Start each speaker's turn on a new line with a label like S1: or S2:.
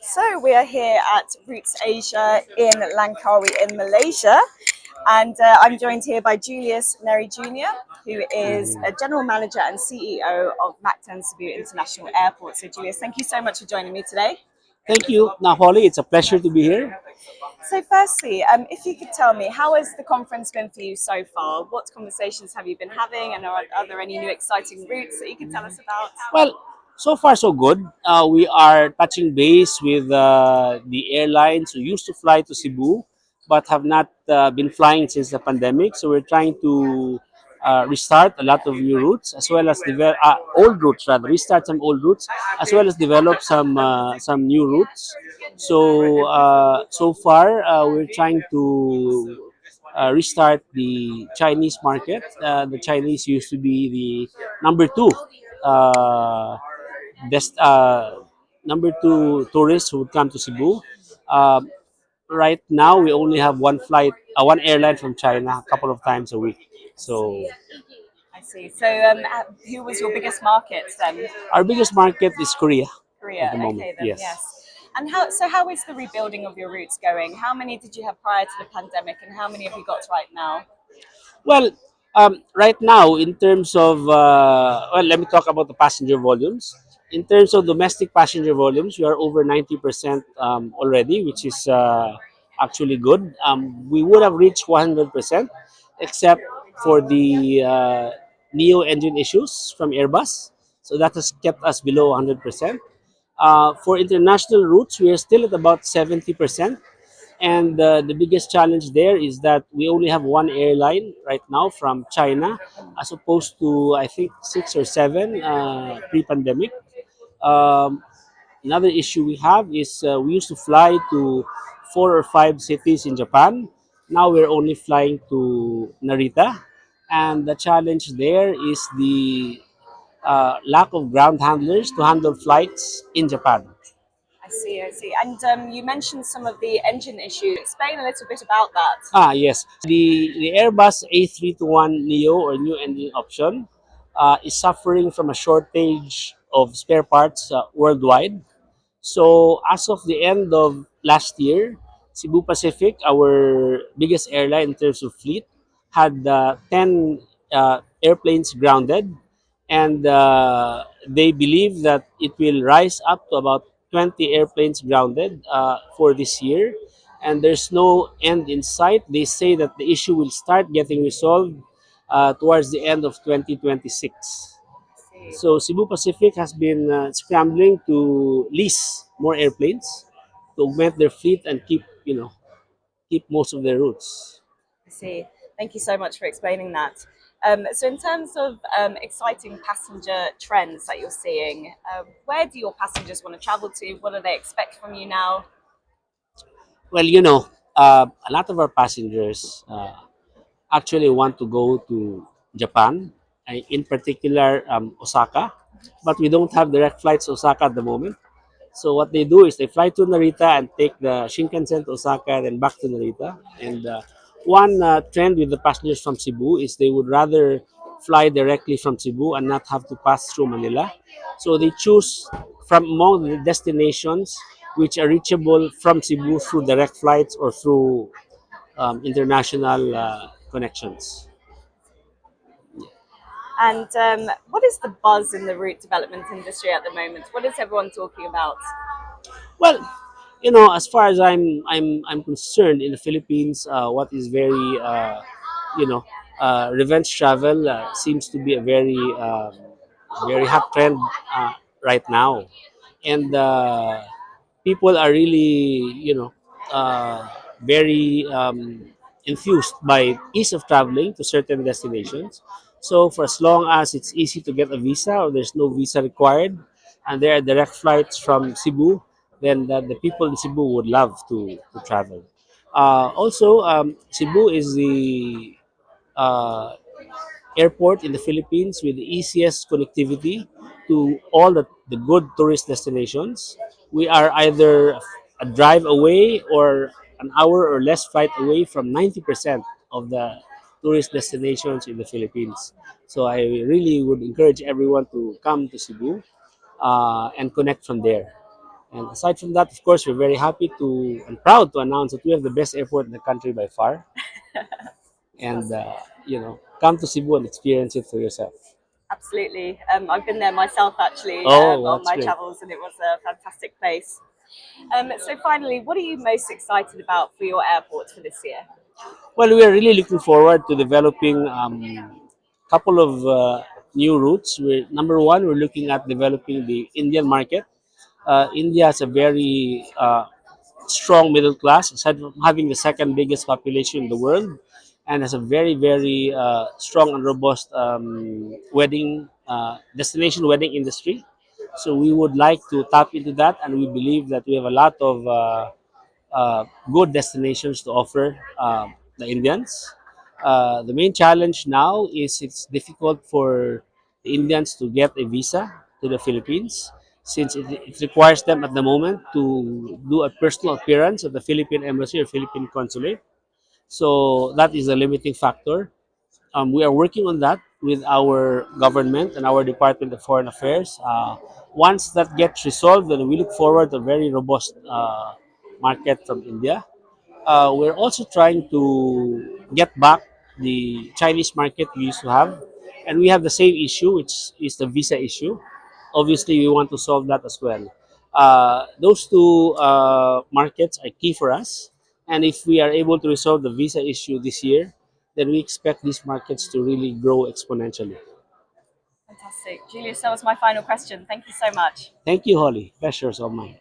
S1: So we are here at Roots Asia in Langkawi in Malaysia, and I'm joined here by Julius Neri Jr., who is a general manager and CEO of Mactan-Cebu International Airport. So Julius, thank you so much for joining me today.
S2: Thank you, Naholi. It's a pleasure to be here.
S1: So firstly, if you could tell me, how has the conference been for you so far? What conversations have you been having, and are there any new exciting routes that you can tell us about?
S2: Well, so far so good. We are touching base with the airlines who used to fly to Cebu, but have not been flying since the pandemic. So we're trying to restart a lot of new routes, as well as develop old routes, rather restart some old routes, as well as develop some new routes. So far, we're trying to restart the Chinese market. The Chinese used to be the number two, uh, best number two tourists who would come to Cebu. Um, right now, we only have one flight, one airline from China, a couple of times a week. So
S1: I see. So who was your biggest market then?
S2: our biggest market is Korea at
S1: Korea.
S2: the moment.
S1: Okay, then yes.
S2: Yes.
S1: And how is the rebuilding of your routes going? How many did you have prior to the pandemic, and how many have you got right now?
S2: Well, right now, in terms of, let me talk about the passenger volumes. In terms of domestic passenger volumes, we are over 90% already, which is actually good. We would have reached 100%, except for the Neo engine issues from Airbus. So that has kept us below 100%. For international routes, we are still at about 70%. And the biggest challenge there is that we only have one airline right now from China, as opposed to, I think, six or seven pre-pandemic. Um, Another issue we have is we used to fly to four or five cities in Japan. Now we're only flying to Narita. And the challenge there is the lack of ground handlers to handle flights in Japan.
S1: I see, I see. And you mentioned some of the engine issues. Explain a little bit about that.
S2: Yes. The Airbus A321 Neo, or new engine option, is suffering from a shortage of spare parts worldwide. So as of the end of last year, Cebu Pacific, our biggest airline in terms of fleet, had 10 airplanes grounded, and they believe that it will rise up to about 20 airplanes grounded for this year. And there's no end in sight. They say that the issue will start getting resolved towards the end of 2026.
S1: I see.
S2: So Cebu Pacific has been scrambling to lease more airplanes to augment their fleet and keep most of their routes.
S1: I see. Thank you so much for explaining that. So, in terms of exciting passenger trends that you're seeing, where do your passengers want to travel to? What do they expect from you now?
S2: Well, a lot of our passengers actually want to go to Japan, in particular Osaka, but we don't have direct flights to Osaka at the moment. So what they do is they fly to Narita and take the Shinkansen to Osaka and then back to Narita. And one trend with the passengers from Cebu is they would rather fly directly from Cebu and not have to pass through Manila. So they choose from among the destinations which are reachable from Cebu through direct flights or through international connections.
S1: And what is the buzz in the route development industry at the moment? What is everyone talking about?
S2: Well, as far as I'm concerned, in the Philippines, what is very you know revenge travel seems to be a very hot trend right now, and people are really very enthused by ease of traveling to certain destinations. So for as long as it's easy to get a visa or there's no visa required, and there are direct flights from Cebu, then the people in Cebu would love to travel. Also, Cebu is the uh, airport in the Philippines with the easiest connectivity to all the good tourist destinations. We are either a drive away or an hour or less flight away from 90% of the tourist destinations in the Philippines. So I really would encourage everyone to come to Cebu and connect from there. And aside from that, of course, we're very happy to and proud to announce that we have the best airport in the country by far. And come to Cebu and experience it for yourself.
S1: Absolutely. I've been there myself actually
S2: Oh,
S1: on
S2: that's
S1: my
S2: great.
S1: travels, and it was a fantastic place. So finally, what are you most excited about for your airport for this year?
S2: Well, we are really looking forward to developing couple of new routes. Number one, we're looking at developing the Indian market. India has a very strong middle class, aside from having the second biggest population in the world, and has a very strong and robust destination wedding industry. So we would like to tap into that, and we believe that we have a lot of good destinations to offer the Indians. The main challenge now is it's difficult for the Indians to get a visa to the Philippines, since it requires them at the moment to do a personal appearance at the Philippine Embassy or Philippine Consulate. So that is a limiting factor. We are working on that with our government and our Department of Foreign Affairs. Once that gets resolved, then we look forward to a very robust market from India. We're also trying to get back the Chinese market we used to have, and we have the same issue, which is the visa issue. Obviously, we want to solve that as well. Those two markets are key for us, and if we are able to resolve the visa issue this year, then we expect these markets to really grow exponentially.
S1: Fantastic. Julius, that was my final question. Thank you so much.
S2: Thank you, Holly. Pleasure's all mine.